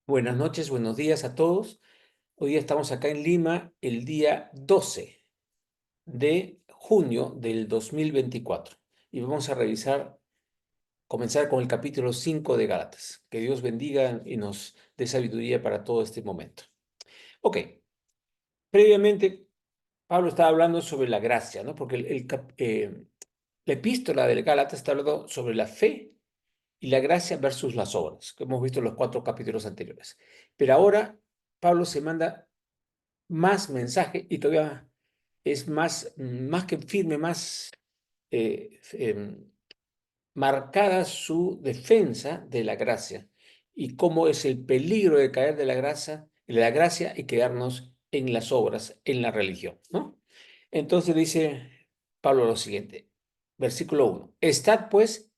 Buenas noches, buenos días a todos. Hoy día estamos acá en Lima, el día 12 de junio del 2024. Y vamos a comenzar con el capítulo 5 de Gálatas. Que Dios bendiga y nos dé sabiduría para todo este momento. Ok, previamente Pablo estaba hablando sobre la gracia, ¿no? Porque la epístola del Gálatas está hablando sobre la fe y la gracia versus las obras, que hemos visto en los 4 capítulos anteriores. Pero ahora Pablo se manda más mensaje y todavía es más que firme, más marcada su defensa de la gracia y cómo es el peligro de caer de la gracia y quedarnos en las obras, en la religión, ¿no? Entonces dice Pablo lo siguiente, versículo 1: Estad pues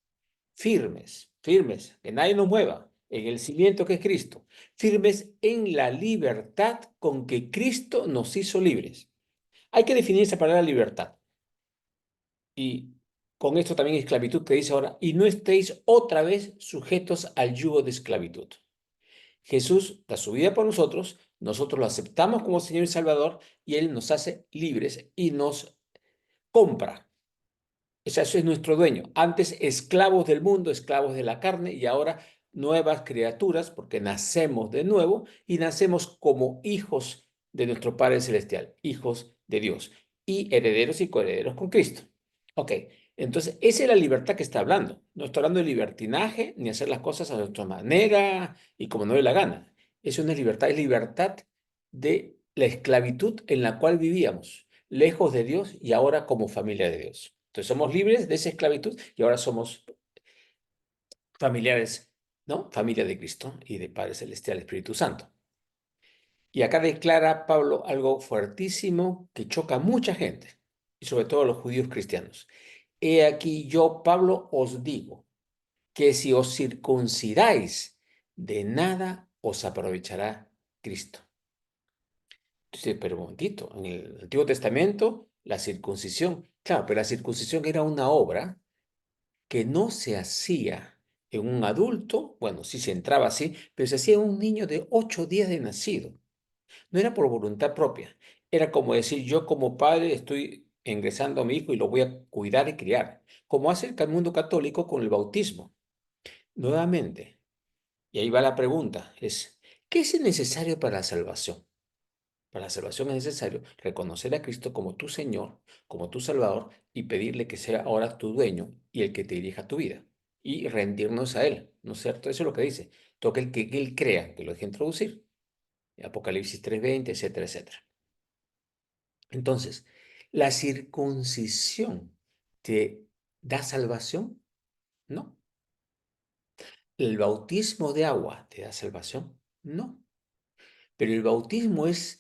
firmes, firmes, que nadie nos mueva en el cimiento que es Cristo, firmes en la libertad con que Cristo nos hizo libres. Hay que definir esa palabra libertad. Y con esto también esclavitud que dice ahora, y no estéis otra vez sujetos al yugo de esclavitud. Jesús da su vida por nosotros, nosotros lo aceptamos como Señor y Salvador, y Él nos hace libres y nos compra. O sea, eso es nuestro dueño. Antes esclavos del mundo, esclavos de la carne, y ahora nuevas criaturas, porque nacemos de nuevo y nacemos como hijos de nuestro Padre Celestial, hijos de Dios, y herederos y coherederos con Cristo. Ok, entonces esa es la libertad que está hablando. No está hablando de libertinaje ni hacer las cosas a nuestra manera y como no dé la gana. Eso no es libertad de la esclavitud en la cual vivíamos, lejos de Dios y ahora como familia de Dios. Entonces somos libres de esa esclavitud y ahora somos familiares, ¿no? Familia de Cristo y de Padre Celestial, Espíritu Santo. Y acá declara Pablo algo fuertísimo que choca a mucha gente, y sobre todo a los judíos cristianos. He aquí yo, Pablo, os digo que si os circuncidáis, de nada os aprovechará Cristo. Entonces, pero un momentito, en el Antiguo Testamento, la circuncisión, claro, pero la circuncisión era una obra que no se hacía en un adulto, bueno, sí se entraba así, pero se hacía en un niño de 8 días de nacido. No era por voluntad propia, era como decir, yo como padre estoy ingresando a mi hijo y lo voy a cuidar y criar, como hace el mundo católico con el bautismo. Nuevamente, y ahí va la pregunta, ¿qué es necesario para la salvación? Para la salvación es necesario reconocer a Cristo como tu Señor, como tu Salvador y pedirle que sea ahora tu dueño y el que te dirija tu vida y rendirnos a Él, ¿no es cierto? Eso es lo que dice. Toca el que Él crea, que lo deje introducir. Apocalipsis 3:20, etcétera, etcétera. Entonces, ¿la circuncisión te da salvación? No. ¿El bautismo de agua te da salvación? No. Pero el bautismo es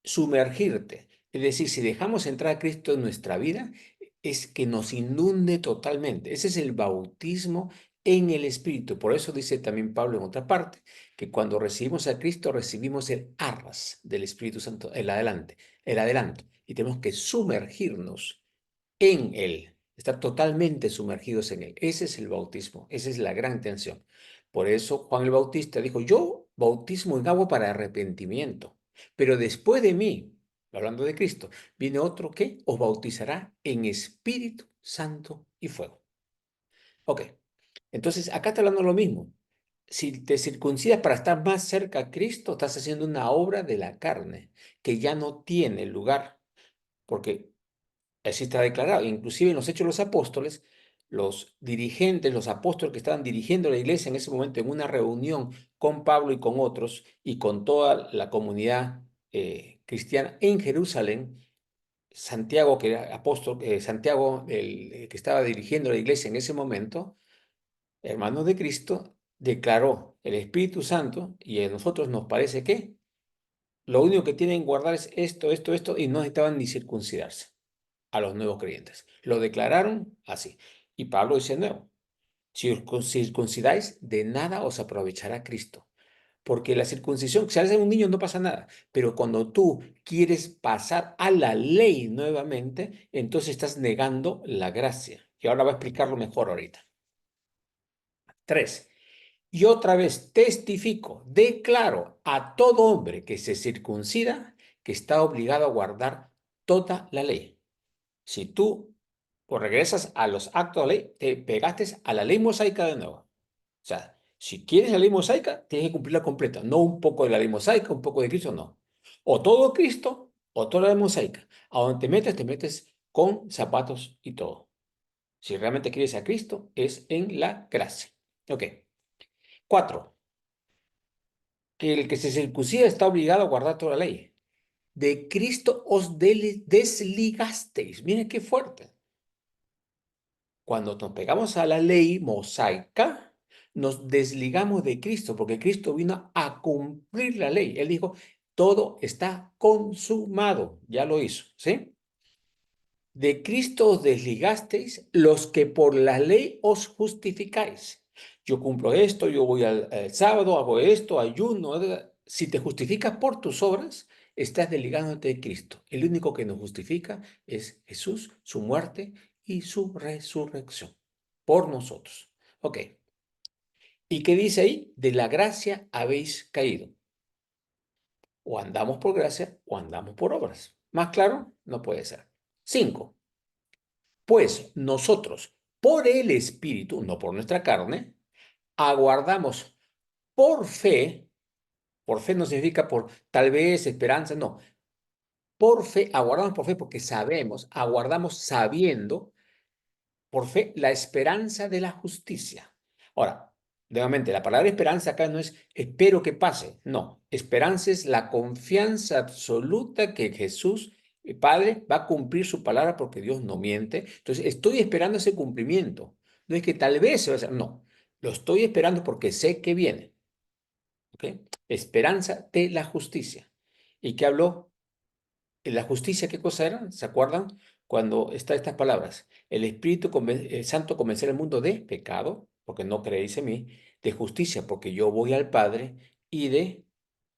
sumergirte. Es decir, si dejamos entrar a Cristo en nuestra vida, es que nos inunde totalmente. Ese es el bautismo en el Espíritu. Por eso dice también Pablo en otra parte, que cuando recibimos a Cristo, recibimos el arras del Espíritu Santo, el adelanto. Y tenemos que sumergirnos en Él, estar totalmente sumergidos en Él. Ese es el bautismo, esa es la gran tensión. Por eso Juan el Bautista dijo, yo bautismo en agua para arrepentimiento, pero después de mí, hablando de Cristo, viene otro que os bautizará en Espíritu Santo y fuego. Ok, entonces acá está hablando lo mismo. Si te circuncidas para estar más cerca a Cristo, estás haciendo una obra de la carne que ya no tiene lugar, porque así está declarado. Inclusive en los Hechos de los Apóstoles, los dirigentes, los apóstoles que estaban dirigiendo la iglesia en ese momento en una reunión con Pablo y con otros y con toda la comunidad cristiana en Jerusalén, Santiago, que era apóstol, Santiago, el que estaba dirigiendo la iglesia en ese momento, hermano de Cristo, declaró el Espíritu Santo y a nosotros nos parece que lo único que tienen que guardar es esto, esto, esto, y no necesitaban ni circuncidarse a los nuevos creyentes. Lo declararon así. Y Pablo dice nuevo, si os circuncidáis, de nada os aprovechará Cristo. Porque la circuncisión, si haces un niño no pasa nada, pero cuando tú quieres pasar a la ley nuevamente, entonces estás negando la gracia. Y ahora voy a explicarlo mejor ahorita. 3. Y otra vez testifico, declaro a todo hombre que se circuncida que está obligado a guardar toda la ley. Si tú pues, regresas a los actos de la ley, te pegaste a la ley mosaica de nuevo. O sea, si quieres la ley mosaica, tienes que cumplirla completa. No un poco de la ley mosaica, un poco de Cristo, no. O todo Cristo o toda la ley mosaica. A donde te metes con zapatos y todo. Si realmente quieres a Cristo, es en la gracia. Ok. 4. Que el que se circuncida está obligado a guardar toda la ley. De Cristo os desligasteis. Miren qué fuerte. Cuando nos pegamos a la ley mosaica, nos desligamos de Cristo, porque Cristo vino a cumplir la ley. Él dijo, todo está consumado. Ya lo hizo, ¿sí? De Cristo os desligasteis los que por la ley os justificáis. Yo cumplo esto, yo voy al sábado, hago esto, ayuno. Si te justificas por tus obras, estás desligándote de Cristo. El único que nos justifica es Jesús, su muerte y su resurrección por nosotros. Ok. ¿Y qué dice ahí? De la gracia habéis caído. O andamos por gracia o andamos por obras. Más claro, no puede ser. 5. Pues nosotros, por el Espíritu, no por nuestra carne, aguardamos por fe no significa por tal vez, esperanza, no. Por fe, aguardamos por fe porque sabemos, aguardamos sabiendo por fe la esperanza de la justicia. Ahora, nuevamente, la palabra esperanza acá no es espero que pase, no. Esperanza es la confianza absoluta que Jesús, el Padre, va a cumplir su palabra porque Dios no miente. Entonces, estoy esperando ese cumplimiento. No es que tal vez se va a hacer, no. Lo estoy esperando porque sé que viene. ¿Ok? Esperanza de la justicia. ¿Y qué habló? La justicia, ¿qué cosa era? ¿Se acuerdan? Cuando está estas palabras, el Santo convencer al mundo de pecado, porque no creéis en mí, de justicia, porque yo voy al Padre, y de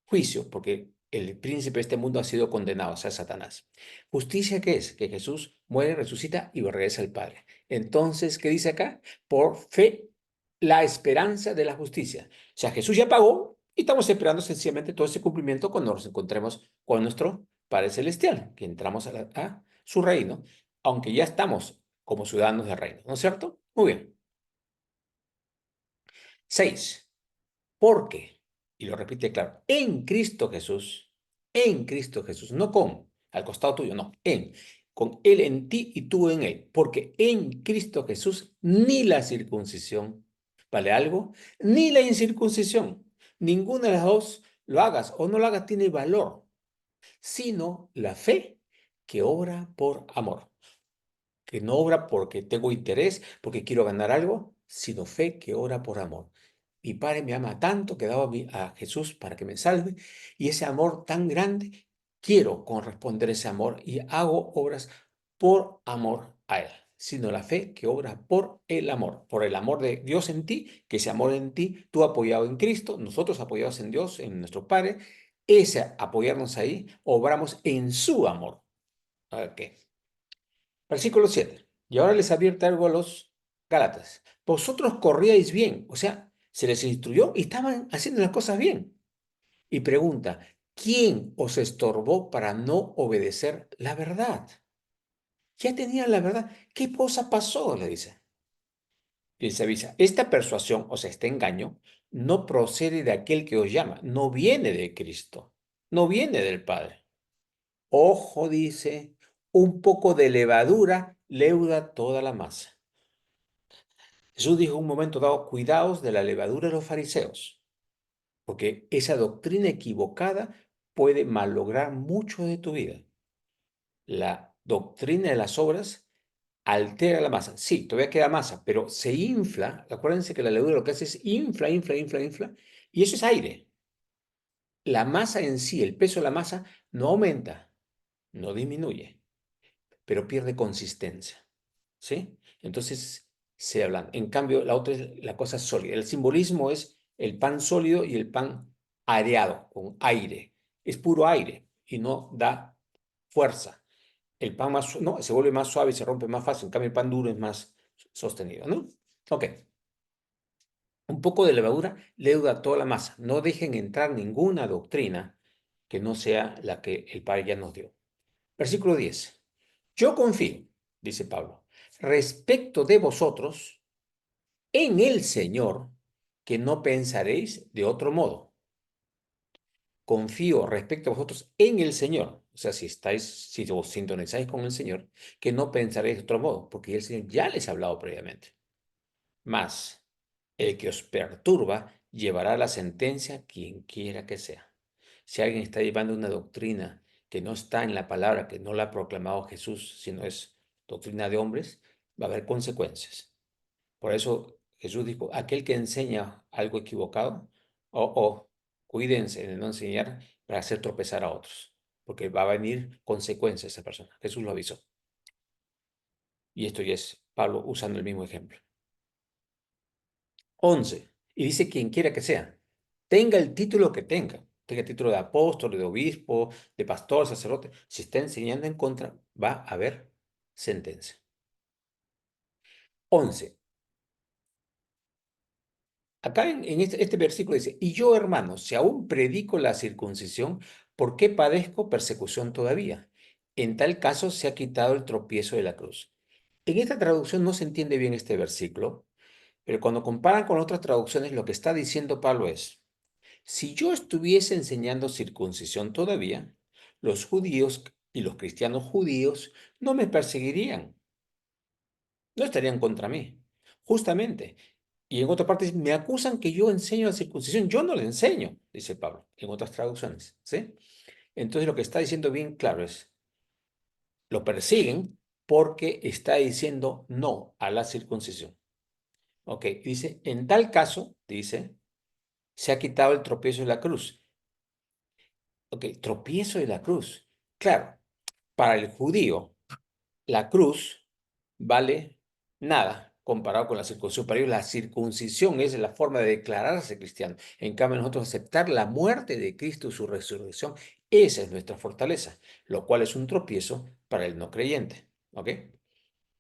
juicio, porque el príncipe de este mundo ha sido condenado, o sea, Satanás. ¿Justicia qué es? Que Jesús muere, resucita y regresa al Padre. Entonces, ¿qué dice acá? Por fe, la esperanza de la justicia. O sea, Jesús ya pagó y estamos esperando sencillamente todo ese cumplimiento cuando nos encontremos con nuestro Padre Celestial, que entramos a su reino, aunque ya estamos como ciudadanos del reino, ¿no es cierto? Muy bien. 6. Porque, y lo repite claro, en Cristo Jesús, no con, al costado tuyo, no, con Él en ti y tú en Él, porque en Cristo Jesús ni la circuncisión vale algo, ni la incircuncisión, ninguna de las dos, lo hagas o no lo hagas, tiene valor, sino la fe que obra por amor, que no obra porque tengo interés, porque quiero ganar algo, sino fe que obra por amor. Mi Padre me ama tanto que ha dado a Jesús para que me salve, y ese amor tan grande, quiero corresponder ese amor y hago obras por amor a Él, sino la fe que obra por el amor de Dios en ti, que ese amor en ti, tú apoyado en Cristo, nosotros apoyados en Dios, en nuestro Padre, ese apoyarnos ahí, obramos en su amor. Ok. Versículo 7. Y ahora les advierte algo a los Gálatas. Vosotros corríais bien, o sea, se les instruyó y estaban haciendo las cosas bien. Y pregunta, ¿quién os estorbó para no obedecer la verdad? Ya tenían la verdad. ¿Qué cosa pasó? Le dice. Y se avisa, esta persuasión, o sea, este engaño, no procede de aquel que os llama, no viene de Cristo, no viene del Padre. Ojo, dice, un poco de levadura leuda toda la masa. Jesús dijo en un momento dado, cuidaos de la levadura de los fariseos, porque esa doctrina equivocada puede malograr mucho de tu vida. La doctrina de las obras altera la masa. Sí, todavía queda masa, pero se infla. Acuérdense que la levadura lo que hace es infla, y eso es aire. La masa en sí, el peso de la masa, no aumenta, no disminuye, pero pierde consistencia. ¿Sí? Entonces se hablan. En cambio, la otra es la cosa sólida. El simbolismo es el pan sólido y el pan aireado, con aire. Es puro aire y no da fuerza. El pan más, no, se vuelve más suave y se rompe más fácil. En cambio, el pan duro es más sostenido, ¿no? Ok. Un poco de levadura leuda toda la masa. No dejen entrar ninguna doctrina que no sea la que el Padre ya nos dio. Versículo 10. Yo confío, dice Pablo, respecto de vosotros en el Señor, que no pensaréis de otro modo. Confío respecto a vosotros en el Señor. O sea, si os sintonizáis con el Señor, que no pensaréis de otro modo, porque el Señor ya les ha hablado previamente. Mas el que os perturba llevará la sentencia quien quiera que sea. Si alguien está llevando una doctrina que no está en la palabra, que no la ha proclamado Jesús, sino es doctrina de hombres, va a haber consecuencias. Por eso Jesús dijo, aquel que enseña algo equivocado, cuídense de no enseñar para hacer tropezar a otros, porque va a venir consecuencias a esa persona. Jesús lo avisó. Y esto ya es Pablo usando el mismo ejemplo. 11. Y dice quien quiera que sea, tenga el título que tenga título de apóstol, de obispo, de pastor, sacerdote, si está enseñando en contra, va a haber sentencia. 11. Acá en este versículo dice, y yo, hermanos, si aún predico la circuncisión, ¿por qué padezco persecución todavía? En tal caso se ha quitado el tropiezo de la cruz. En esta traducción no se entiende bien este versículo, pero cuando comparan con otras traducciones, lo que está diciendo Pablo es, si yo estuviese enseñando circuncisión todavía, los judíos y los cristianos judíos no me perseguirían, no estarían contra mí. Justamente. Y en otra parte me acusan que yo enseño la circuncisión. Yo no la enseño, dice Pablo, en otras traducciones, ¿sí? Entonces lo que está diciendo bien claro es, lo persiguen porque está diciendo no a la circuncisión. Ok, dice, en tal caso, dice, se ha quitado el tropiezo de la cruz. Ok, tropiezo de la cruz. Claro, para el judío, la cruz vale nada comparado con la circuncisión. Para ellos la circuncisión es la forma de declararse cristiano. En cambio, nosotros aceptar la muerte de Cristo y su resurrección, esa es nuestra fortaleza, lo cual es un tropiezo para el no creyente. ¿Ok? Eso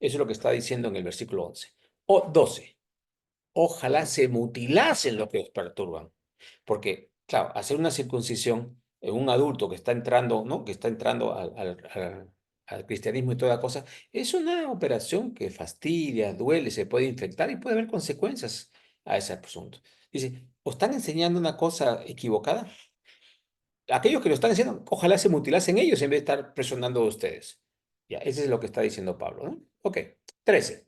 es lo que está diciendo en el versículo 11. O 12. Ojalá se mutilasen los que os perturban. Porque, claro, hacer una circuncisión en un adulto que está entrando, ¿no? Que está entrando al cristianismo y toda cosa, es una operación que fastidia, duele, se puede infectar y puede haber consecuencias a ese asunto. Dice, ¿o están enseñando una cosa equivocada? Aquellos que lo están haciendo, ojalá se mutilasen ellos en vez de estar presionando a ustedes. Ya, ese es lo que está diciendo Pablo, ¿no? Ok, 13.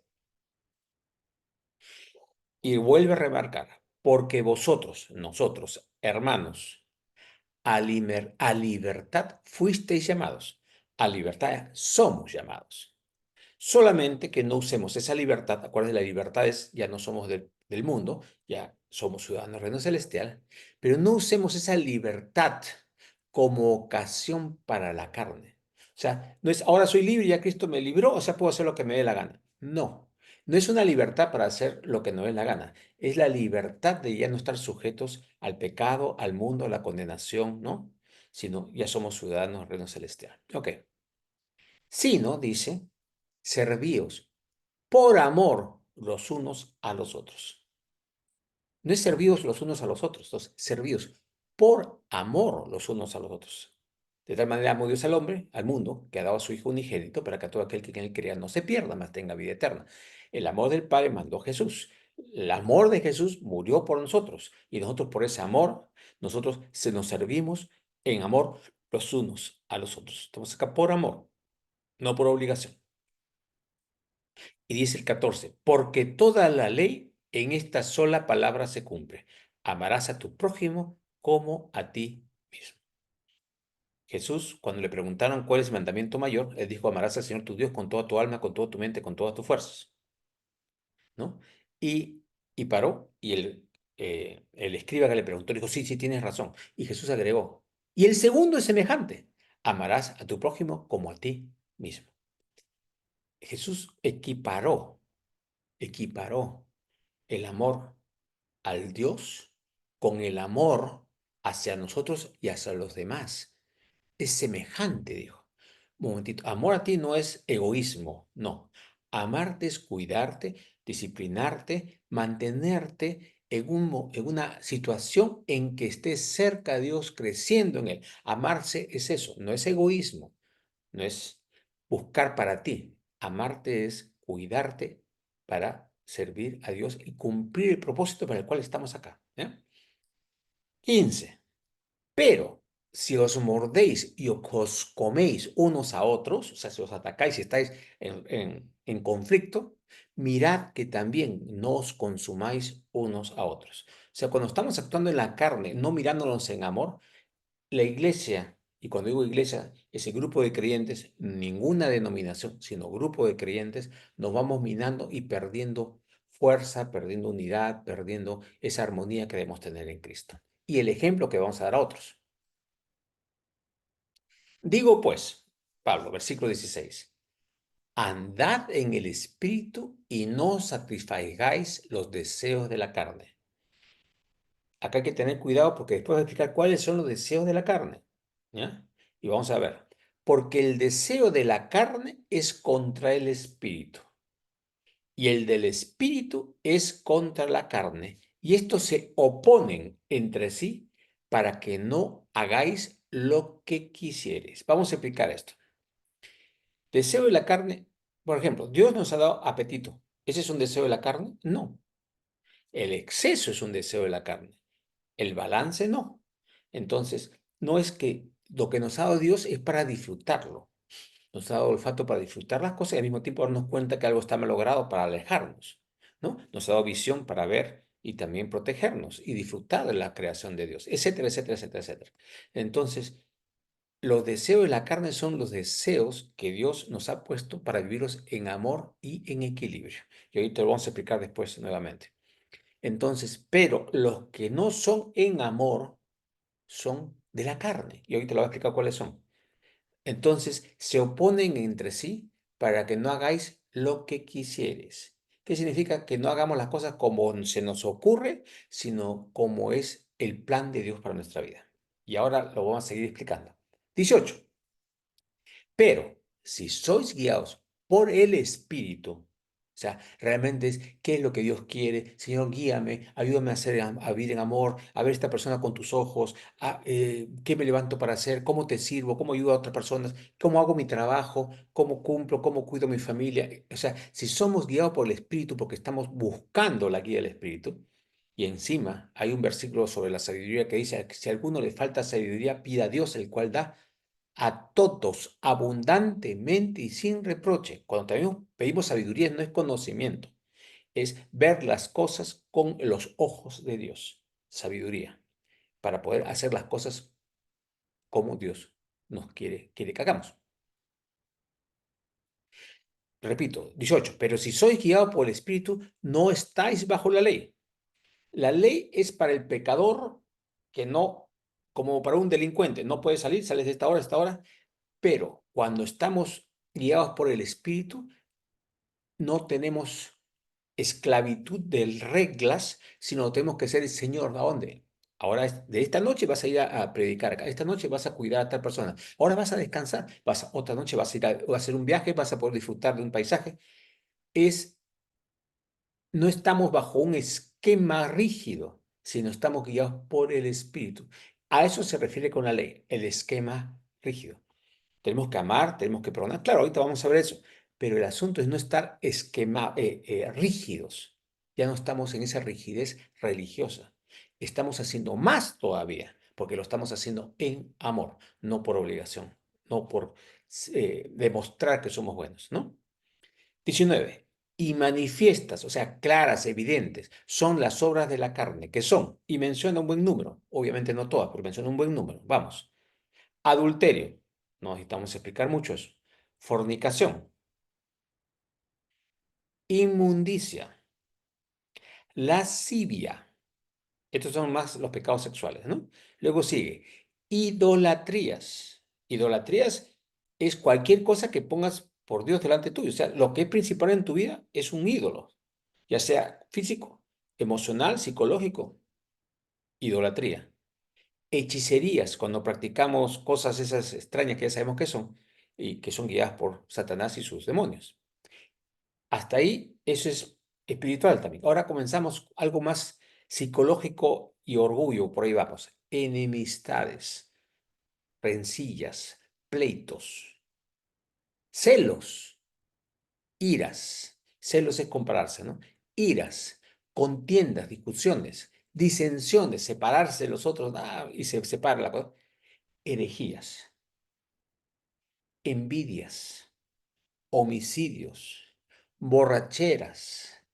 Y vuelve a remarcar, porque vosotros, nosotros, hermanos, a libertad fuisteis llamados, a libertad somos llamados. Solamente que no usemos esa libertad, acuérdense, la libertad es, ya no somos del mundo, ya somos ciudadanos del reino celestial, pero no usemos esa libertad como ocasión para la carne. O sea, no es ahora soy libre, ya Cristo me libró, o sea, puedo hacer lo que me dé la gana. No, no es una libertad para hacer lo que no dé la gana, es la libertad de ya no estar sujetos al pecado, al mundo, a la condenación, ¿no? Sino ya somos ciudadanos del reino celestial. Ok. Si no, dice, servíos por amor los unos a los otros. No es servíos los unos a los otros, entonces, servíos por amor los unos a los otros. De tal manera amó Dios al hombre, al mundo, que ha dado a su Hijo unigénito para que todo aquel que en él crea no se pierda, mas tenga vida eterna. El amor del Padre mandó a Jesús. El amor de Jesús murió por nosotros y nosotros por ese amor, nosotros se nos servimos en amor los unos a los otros. Estamos acá por amor, no por obligación. Y dice el 14, porque toda la ley en esta sola palabra se cumple. Amarás a tu prójimo como a ti mismo. Jesús, cuando le preguntaron cuál es el mandamiento mayor, le dijo, amarás al Señor tu Dios con toda tu alma, con toda tu mente, con todas tus fuerzas, ¿no? Y, y paró, y el escriba que le preguntó, le dijo, sí, sí, tienes razón. Y Jesús agregó, y el segundo es semejante, amarás a tu prójimo como a ti mismo. Jesús equiparó el amor al Dios con el amor hacia nosotros y hacia los demás. Es semejante, dijo. Un momentito, amor a ti no es egoísmo, no. Amarte es cuidarte, disciplinarte, mantenerte en una situación en que estés cerca de Dios, creciendo en Él. Amarse es eso, no es egoísmo, no es buscar para ti. Amarte es cuidarte para servir a Dios y cumplir el propósito para el cual estamos acá. 15. Pero si os mordéis y os coméis unos a otros, o sea, si os atacáis y estáis en conflicto, mirad que también no os consumáis unos a otros. O sea, cuando estamos actuando en la carne, no mirándonos en amor, la iglesia, y cuando digo iglesia, ese grupo de creyentes, ninguna denominación, sino grupo de creyentes, nos vamos minando y perdiendo fuerza, perdiendo unidad, perdiendo esa armonía que debemos tener en Cristo. Y el ejemplo que vamos a dar a otros. Digo pues, Pablo, versículo 16, andad en el espíritu y no satisfagáis los deseos de la carne. Acá hay que tener cuidado porque después voy a explicar cuáles son los deseos de la carne. ¿Ya? Y vamos a ver. Porque el deseo de la carne es contra el espíritu y el del espíritu es contra la carne. Y estos se oponen entre sí para que no hagáis lo que quisieres. Vamos a explicar esto. Deseo de la carne, por ejemplo, Dios nos ha dado apetito. ¿Ese es un deseo de la carne? No. El exceso es un deseo de la carne. El balance no. Entonces, no es que lo que nos ha dado Dios es para disfrutarlo. Nos ha dado olfato para disfrutar las cosas y al mismo tiempo darnos cuenta que algo está malogrado para alejarnos, ¿no? Nos ha dado visión para ver y también protegernos y disfrutar de la creación de Dios, etcétera, etcétera, etcétera, etcétera. Entonces, los deseos de la carne son los deseos que Dios nos ha puesto para vivirlos en amor y en equilibrio. Y ahorita lo vamos a explicar después nuevamente. Entonces, pero los que no son en amor son de la carne. Y ahorita lo voy a explicar cuáles son. Entonces, se oponen entre sí para que no hagáis lo que quisieres. ¿Qué significa? Que no hagamos las cosas como se nos ocurre, sino como es el plan de Dios para nuestra vida. Y ahora lo vamos a seguir explicando. 18. Pero si sois guiados por el Espíritu, o sea, realmente es qué es lo que Dios quiere. Señor, guíame, ayúdame a vivir en amor, a ver esta persona con tus ojos, qué me levanto para hacer, cómo te sirvo, cómo ayudo a otras personas, cómo hago mi trabajo, cómo cumplo, cómo cuido mi familia. O sea, si somos guiados por el Espíritu porque estamos buscando la guía del Espíritu, y encima hay un versículo sobre la sabiduría que dice, si a alguno le falta sabiduría, pida a Dios, el cual da a todos abundantemente y sin reproche. Cuando también pedimos sabiduría no es conocimiento, es ver las cosas con los ojos de Dios. Sabiduría, para poder hacer las cosas como Dios nos quiere que hagamos. Repito, 18, pero si sois guiados por el Espíritu, no estáis bajo la ley. La ley es para el pecador que no, como para un delincuente, no puede salir, sales de esta hora a esta hora, pero cuando estamos guiados por el Espíritu, no tenemos esclavitud de reglas, sino tenemos que ser el Señor. ¿A dónde? Ahora, de esta noche vas a ir a predicar acá, esta noche vas a cuidar a tal persona, ahora vas a descansar, otra noche vas a ir a hacer un viaje, vas a poder disfrutar de un paisaje. Es, no estamos bajo un esquema rígido, sino estamos guiados por el Espíritu. A eso se refiere con la ley, el esquema rígido. Tenemos que amar, tenemos que perdonar. Claro, ahorita vamos a ver eso, pero el asunto es no estar rígidos. Ya no estamos en esa rigidez religiosa. Estamos haciendo más todavía, porque lo estamos haciendo en amor, no por obligación, no por demostrar que somos buenos, ¿no? 19. Y manifiestas, o sea, claras, evidentes, son las obras de la carne, que son, y menciona un buen número, obviamente no todas, pero menciona un buen número. Vamos. Adulterio, no necesitamos explicar mucho eso. Fornicación, inmundicia, lascivia. Estos son más los pecados sexuales, ¿no? Luego sigue, idolatrías. Idolatrías es cualquier cosa que pongas por Dios delante tuyo. O sea, lo que es principal en tu vida es un ídolo, ya sea físico, emocional, psicológico. Idolatría. Hechicerías, cuando practicamos cosas esas extrañas que ya sabemos que son y que son guiadas por Satanás y sus demonios. Hasta ahí, eso es espiritual también. Ahora comenzamos algo más, Psicológico y orgullo, por ahí vamos. Enemistades, rencillas, pleitos, celos, iras. Celos es compararse, ¿no? Iras, contiendas, discusiones, disensiones, separarse de los otros, y se separa la cosa. Herejías, envidias, homicidios, borracheras,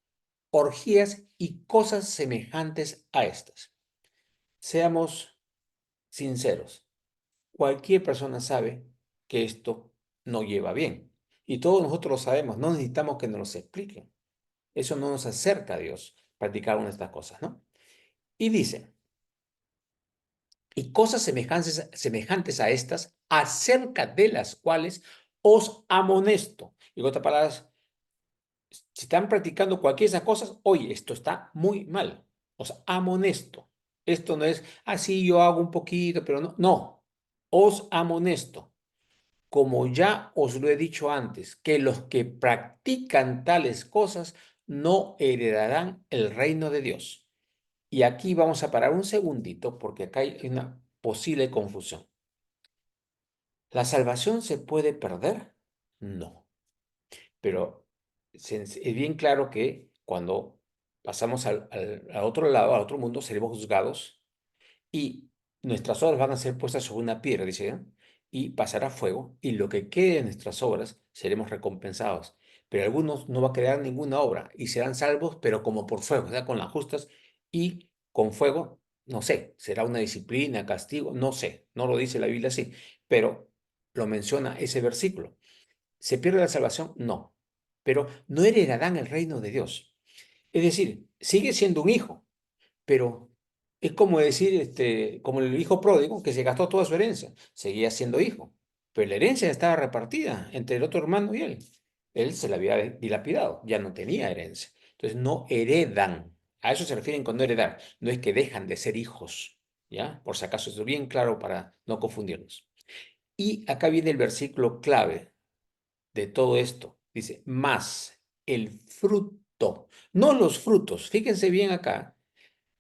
orgías y cosas semejantes a estas. Seamos sinceros, cualquier persona sabe que esto no lleva bien. Y todos nosotros lo sabemos, no necesitamos que nos lo expliquen. Eso no nos acerca a Dios, practicar una de estas cosas, ¿no? Y dice, y cosas semejantes a estas, acerca de las cuales os amonesto. Y en otras palabras, si están practicando cualquiera de esas cosas, oye, esto está muy mal. Os amonesto. Esto no es, así yo hago un poquito, pero no. No, os amonesto. Como ya os lo he dicho antes, que los que practican tales cosas no heredarán el reino de Dios. Y aquí vamos a parar un segundito porque acá hay una posible confusión. ¿La salvación se puede perder? No. Pero es bien claro que cuando pasamos al otro lado, al otro mundo, seremos juzgados y nuestras obras van a ser puestas sobre una piedra, dice, ¿no? Y pasará fuego, y lo que quede de nuestras obras seremos recompensados. Pero algunos no va a quedar ninguna obra y serán salvos, pero como por fuego, o sea, con las justas y con fuego, no sé, será una disciplina, castigo, no sé, no lo dice la Biblia así, pero lo menciona ese versículo. ¿Se pierde la salvación? No, pero no heredarán el reino de Dios. Es decir, sigue siendo un hijo, pero es como decir, como el hijo pródigo que se gastó toda su herencia, seguía siendo hijo, pero la herencia estaba repartida entre el otro hermano y él. Él se la había dilapidado, ya no tenía herencia. Entonces no heredan. A eso se refieren con no heredar. No es que dejan de ser hijos, ¿ya? Por si acaso, es bien claro para no confundirnos. Y acá viene el versículo clave de todo esto. Dice, más el fruto, no los frutos. Fíjense bien acá.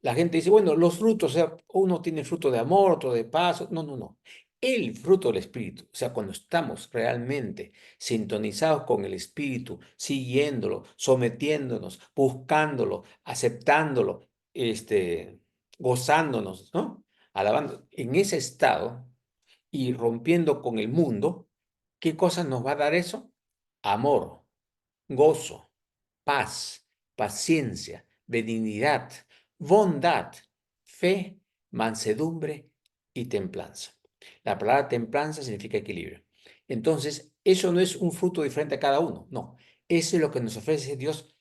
La gente dice, bueno, los frutos, o sea, uno tiene fruto de amor, otro de paz. No, no, no. El fruto del Espíritu, o sea, cuando estamos realmente sintonizados con el Espíritu, siguiéndolo, sometiéndonos, buscándolo, aceptándolo, gozándonos, ¿no? Alabando, en ese estado y rompiendo con el mundo, ¿qué cosas nos va a dar eso? Amor, gozo, paz, paciencia, benignidad, bondad, fe, mansedumbre y templanza. La palabra templanza significa equilibrio. Entonces, eso no es un fruto diferente a cada uno, no. Eso es lo que nos ofrece Dios.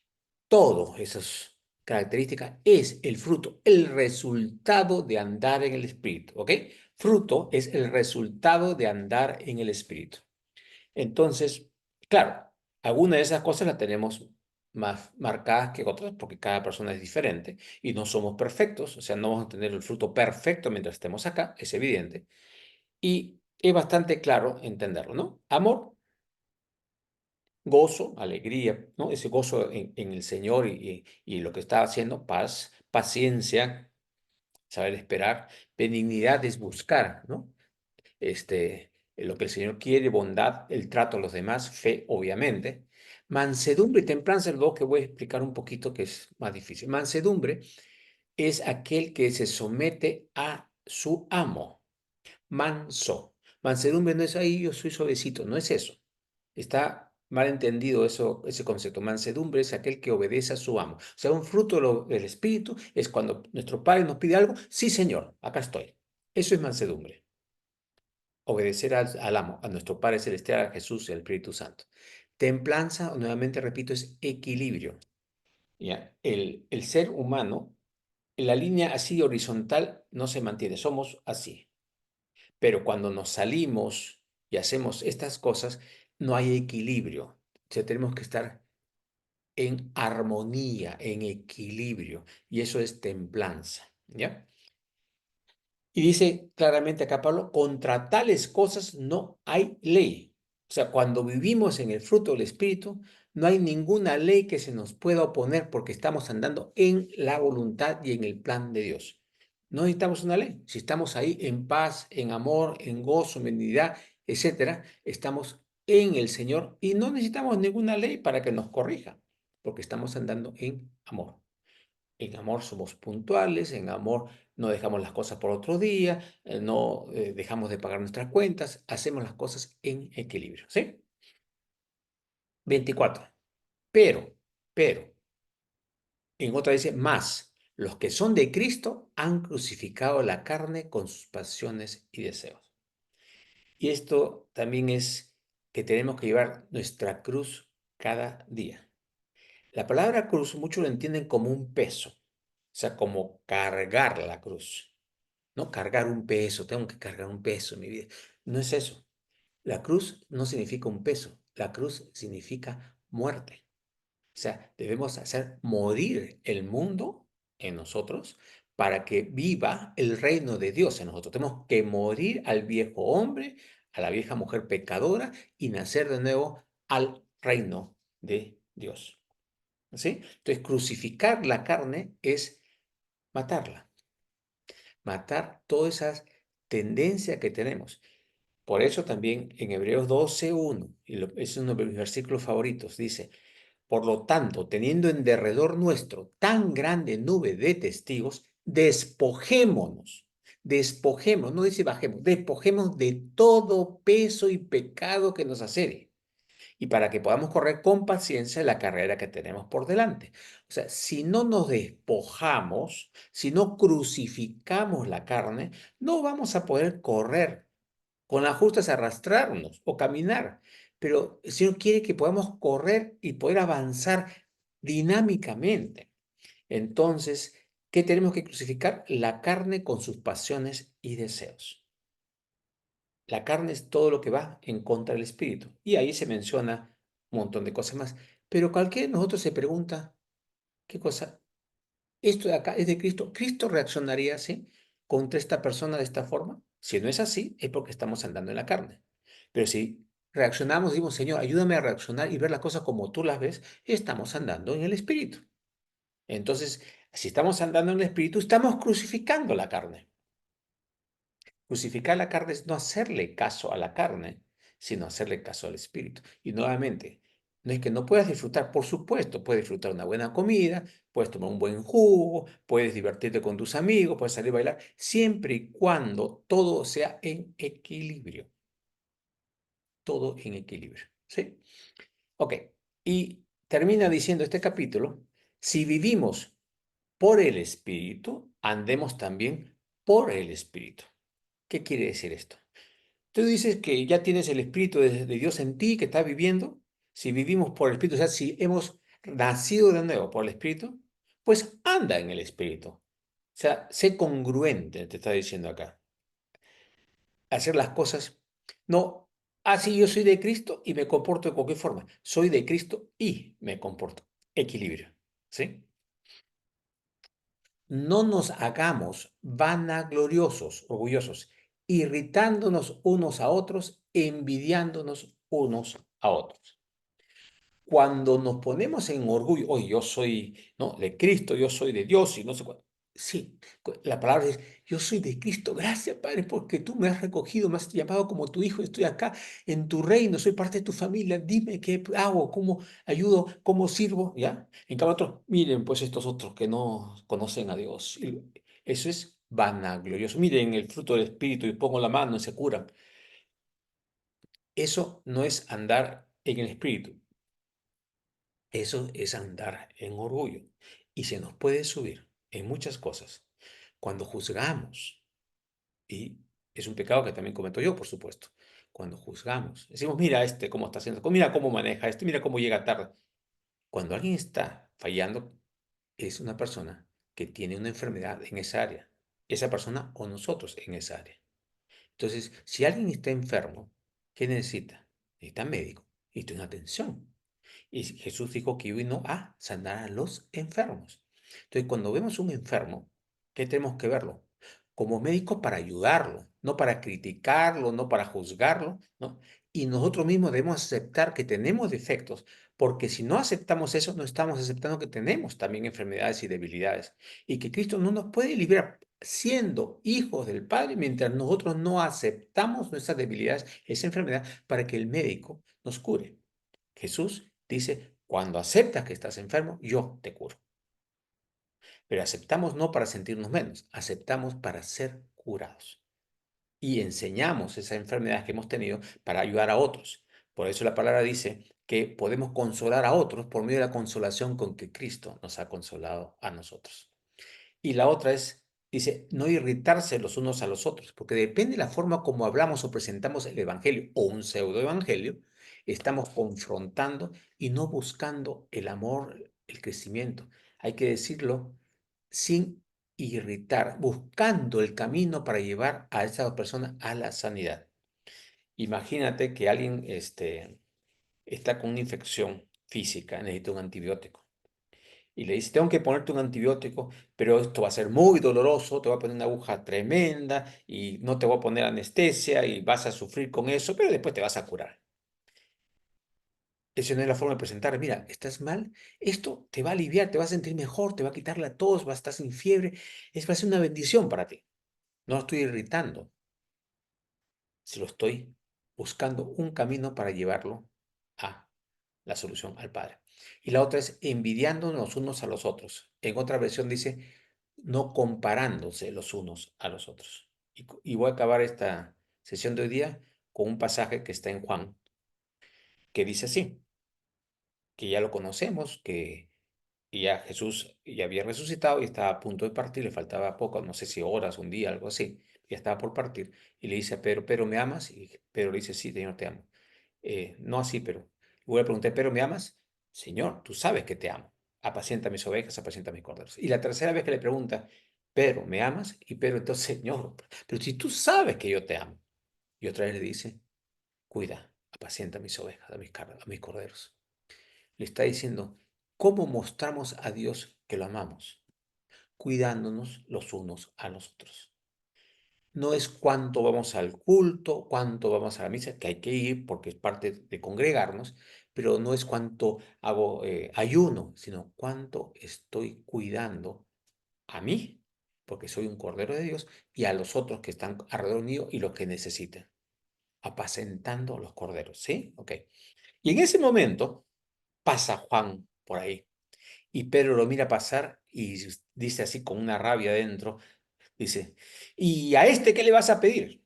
Todas esas características es el fruto, el resultado de andar en el Espíritu, ¿ok? Fruto es el resultado de andar en el Espíritu. Entonces, claro, algunas de esas cosas las tenemos más marcadas que otras porque cada persona es diferente y no somos perfectos, o sea, no vamos a tener el fruto perfecto mientras estemos acá, es evidente. Y es bastante claro entenderlo, ¿no? Amor, gozo, alegría, ¿no? Ese gozo en el Señor y lo que está haciendo, paz, paciencia, saber esperar, benignidad es buscar, ¿no? Lo que el Señor quiere, bondad, el trato a los demás, fe, obviamente. Mansedumbre y templanza, lo que voy a explicar un poquito que es más difícil. Mansedumbre es aquel que se somete a su amo. Manso. Mansedumbre no es ahí, yo soy suavecito, no es eso. Está mal entendido eso, ese concepto. Mansedumbre es aquel que obedece a su amo. O sea, un fruto del Espíritu es cuando nuestro Padre nos pide algo, sí, Señor, acá estoy. Eso es mansedumbre. Obedecer al amo, a nuestro Padre Celestial, a Jesús y al Espíritu Santo. Templanza, nuevamente repito, es equilibrio. ¿Ya? El ser humano, en la línea así horizontal no se mantiene, somos así. Pero cuando nos salimos y hacemos estas cosas, no hay equilibrio. O sea, tenemos que estar en armonía, en equilibrio, y eso es templanza. ¿Ya? Y dice claramente acá Pablo, contra tales cosas no hay ley. sea, cuando vivimos en el fruto del Espíritu, no hay ninguna ley que se nos pueda oponer porque estamos andando en la voluntad y en el plan de Dios. No necesitamos una ley. Si estamos ahí en paz, en amor, en gozo, en benignidad, etcétera, estamos en el Señor y no necesitamos ninguna ley para que nos corrija, porque estamos andando en amor. En amor somos puntuales, en amor no dejamos las cosas por otro día, no dejamos de pagar nuestras cuentas, hacemos las cosas en equilibrio, ¿sí? 24. Pero, en otra dice, más, los que son de Cristo han crucificado la carne con sus pasiones y deseos. Y esto también es que tenemos que llevar nuestra cruz cada día. La palabra cruz muchos lo entienden como un peso, o sea, como cargar la cruz. No cargar un peso, tengo que cargar un peso en mi vida. No es eso. La cruz no significa un peso, la cruz significa muerte. O sea, debemos hacer morir el mundo en nosotros para que viva el reino de Dios en nosotros. Tenemos que morir al viejo hombre, a la vieja mujer pecadora y nacer de nuevo al reino de Dios. ¿Sí? Entonces, crucificar la carne es matarla, matar todas esas tendencias que tenemos. Por eso también en Hebreos 12:1, es uno de mis versículos favoritos, dice, por lo tanto, teniendo en derredor nuestro tan grande nube de testigos, despojémonos, no dice bajemos, despojemos de todo peso y pecado que nos asedia y para que podamos correr con paciencia la carrera que tenemos por delante. O sea, si no nos despojamos, si no crucificamos la carne, no vamos a poder correr con las justas, arrastrarnos o caminar. Pero el Señor quiere que podamos correr y poder avanzar dinámicamente. Entonces, ¿qué tenemos que crucificar? La carne con sus pasiones y deseos. La carne es todo lo que va en contra del espíritu. Y ahí se menciona un montón de cosas más. Pero cualquiera de nosotros se pregunta, ¿qué cosa? ¿Esto de acá es de Cristo? ¿Cristo reaccionaría así contra esta persona de esta forma? Si no es así, es porque estamos andando en la carne. Pero si reaccionamos, decimos, Señor, ayúdame a reaccionar y ver las cosas como tú las ves, estamos andando en el espíritu. Entonces, si estamos andando en el espíritu, estamos crucificando la carne. Crucificar la carne es no hacerle caso a la carne, sino hacerle caso al espíritu. Y nuevamente, no es que no puedas disfrutar, por supuesto, puedes disfrutar una buena comida, puedes tomar un buen jugo, puedes divertirte con tus amigos, puedes salir a bailar, siempre y cuando todo sea en equilibrio. Todo en equilibrio. ¿Sí? Ok. Y termina diciendo este capítulo, si vivimos por el espíritu, andemos también por el espíritu. ¿Qué quiere decir esto? Tú dices que ya tienes el Espíritu de Dios en ti, que estás viviendo. Si vivimos por el Espíritu, o sea, si hemos nacido de nuevo por el Espíritu, pues anda en el Espíritu. O sea, sé congruente, te está diciendo acá. Hacer las cosas, no, así yo soy de Cristo y me comporto de cualquier forma. Soy de Cristo y me comporto. Equilibrio, ¿sí? No nos hagamos vanagloriosos, orgullosos, irritándonos unos a otros, envidiándonos unos a otros. Cuando nos ponemos en orgullo, hoy yo soy, ¿no?, de Cristo, yo soy de Dios y no sé cuánto. Sí, la palabra es, yo soy de Cristo, gracias Padre, porque tú me has recogido, me has llamado como tu hijo, estoy acá en tu reino, soy parte de tu familia, dime qué hago, cómo ayudo, cómo sirvo, ¿ya? En cambio otros, miren pues estos otros que no conocen a Dios. Eso es vanaglorioso. Miren el fruto del Espíritu y pongo la mano y se curan. Eso no es andar en el Espíritu. Eso es andar en orgullo y se nos puede subir en muchas cosas. Cuando juzgamos, y es un pecado que también cometo yo, por supuesto, cuando juzgamos, decimos, mira este cómo está haciendo, mira cómo maneja este, mira cómo llega tarde. Cuando alguien está fallando, es una persona que tiene una enfermedad en esa área, esa persona o nosotros en esa área. Entonces, si alguien está enfermo, ¿qué necesita? Necesita médico, necesita una atención. Y Jesús dijo que vino a sanar a los enfermos. Entonces, cuando vemos un enfermo, ¿qué tenemos que verlo? Como médico para ayudarlo, no para criticarlo, no para juzgarlo, ¿no? Y nosotros mismos debemos aceptar que tenemos defectos, porque si no aceptamos eso, no estamos aceptando que tenemos también enfermedades y debilidades, y que Cristo no nos puede librar siendo hijos del Padre mientras nosotros no aceptamos nuestras debilidades, esa enfermedad, para que el médico nos cure. Jesús dice, cuando aceptas que estás enfermo, yo te curo. Pero aceptamos no para sentirnos menos, aceptamos para ser curados. Y enseñamos esa enfermedad que hemos tenido para ayudar a otros. Por eso la palabra dice que podemos consolar a otros por medio de la consolación con que Cristo nos ha consolado a nosotros. Y la otra es, dice, no irritarse los unos a los otros, porque depende de la forma como hablamos o presentamos el evangelio o un pseudoevangelio, estamos confrontando y no buscando el amor, el crecimiento. Hay que decirlo sin irritar, buscando el camino para llevar a esa persona a la sanidad. Imagínate que alguien está con una infección física, necesita un antibiótico y le dice, tengo que ponerte un antibiótico, pero esto va a ser muy doloroso, te voy a poner una aguja tremenda y no te voy a poner anestesia y vas a sufrir con eso, pero después te vas a curar. Esa no es la forma de presentar, mira, estás mal, esto te va a aliviar, te va a sentir mejor, te va a quitar la tos, vas a estar sin fiebre, va a ser una bendición para ti. No lo estoy irritando, si lo estoy buscando un camino para llevarlo a la solución al Padre. Y la otra es envidiándonos unos a los otros. En otra versión dice, no comparándose los unos a los otros. Y voy a acabar esta sesión de hoy día con un pasaje que está en Juan, que dice así, que ya lo conocemos, que ya Jesús ya había resucitado y estaba a punto de partir, le faltaba poco, no sé si horas, un día, algo así, ya estaba por partir, y le dice a Pedro, ¿Pedro me amas? Y Pedro le dice, sí, Señor, te amo. No así, pero luego le pregunté, ¿pero me amas? Señor, tú sabes que te amo. Apacienta mis ovejas, apacienta mis corderos. Y la tercera vez que le pregunta, ¿pero me amas? Y Pedro, entonces, Señor, pero si tú sabes que yo te amo. Y otra vez le dice, cuida, apacienta mis ovejas, a mis corderos. Le está diciendo, ¿cómo mostramos a Dios que lo amamos? Cuidándonos los unos a los otros. No es cuánto vamos al culto, cuánto vamos a la misa, que hay que ir porque es parte de congregarnos, pero no es cuánto hago ayuno, sino cuánto estoy cuidando a mí, porque soy un cordero de Dios, y a los otros que están alrededor mío y los que necesiten, apacentando los corderos, ¿sí? Ok. Y en ese momento pasa Juan por ahí, y Pedro lo mira pasar y dice así con una rabia dentro, dice, ¿y a este qué le vas a pedir?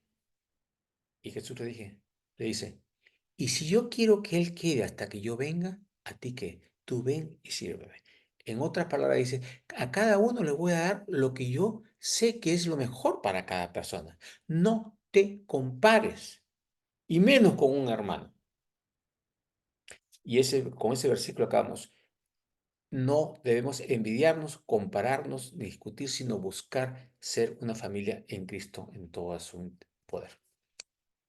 Y Jesús le dice, y si yo quiero que él quede hasta que yo venga, ¿a ti qué? Tú ven y sírveme. En otras palabras dice, a cada uno le voy a dar lo que yo sé que es lo mejor para cada persona. No te compares, y menos con un hermano. Y con ese versículo acabamos. No debemos envidiarnos, compararnos, discutir, sino buscar ser una familia en Cristo en todo su poder.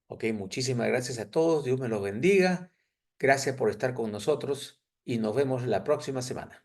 Ok, muchísimas gracias a todos. Dios me los bendiga. Gracias por estar con nosotros y nos vemos la próxima semana.